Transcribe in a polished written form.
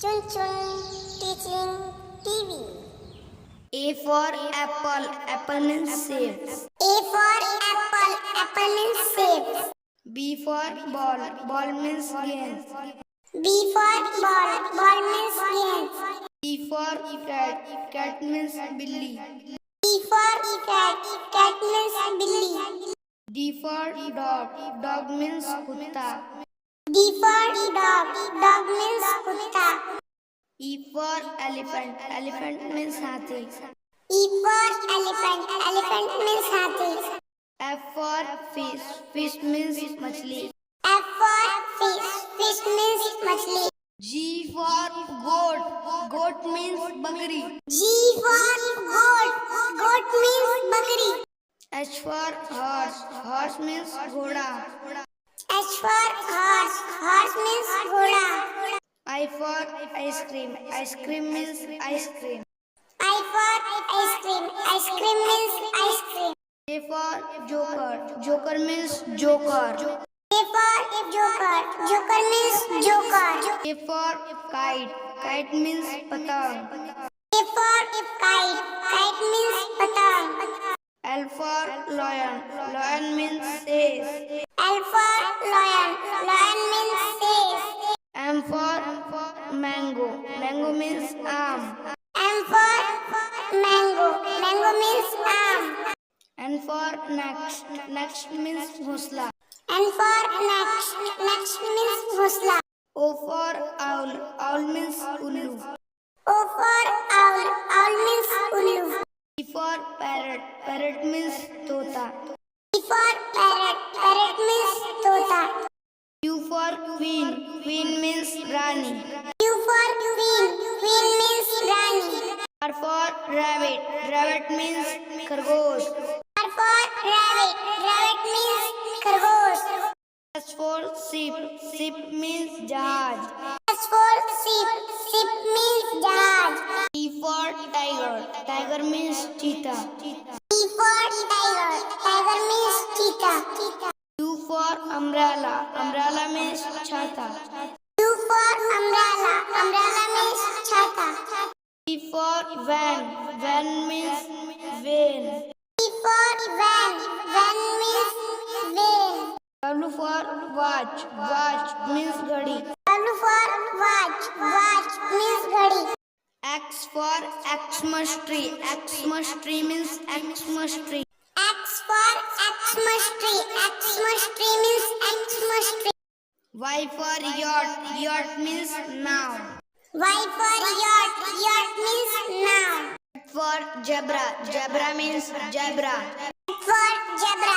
Chun chun, teaching TV. A for apple, apple means save. A for apple, apple means save. B for ball, ball means gain. B for ball, ball means gain. C for cat, cat means billy. D for cat, cat means billy. D for dog, dog means kutta. D for dog, dog means kutta. E for elephant, elephant means hathi. E for elephant, elephant means hathi. F for fish, fish means machli. F for fish, fish means machli. G for goat, goat means bakri. G for goat, goat means bakri. H for horse, horse means ghoda. H for horse, horse means ghoda. I for ice cream, ice cream means ice cream. I for ice cream, ice cream means ice cream. J for joker, joker means joker. J for joker, joker means joker. K for kite, kite means patang. K for kite, kite means patang. L for lion, lion means ace. L for lion, lion means ace. M for mango, mango means aam. M for mango, mango means aam. N for next, next means hosla. N for next, next means hosla. O for owl, owl means ullu. O for owl, owl means ullu. P for parrot, parrot means tota. P for parrot, parrot means tota. Q for queen, queen means rani. Q for queen, queen means rani. R for rabbit, rabbit means khargosh. R for rabbit, rabbit means khargosh. S for sheep, sheep means jahaj. S for sheep, sheep means jahaj. T for tiger, tiger means cheetah. T for tiger, tiger means cheetah. U for umbrella, umbrella means chhata. U for umbrella, umbrella means chhata. V for van, van means van. V for van, van means van. W for watch, watch means ghadi. W for watch, watch means ghadi. X for Xmas tree, Xmas tree means Xmas tree. X for Xmas tree, Xmas tree means Xmas tree. Y for yacht, yacht means now. Y for yacht, yacht means now. Z for zebra, zebra means zebra. Z for zebra,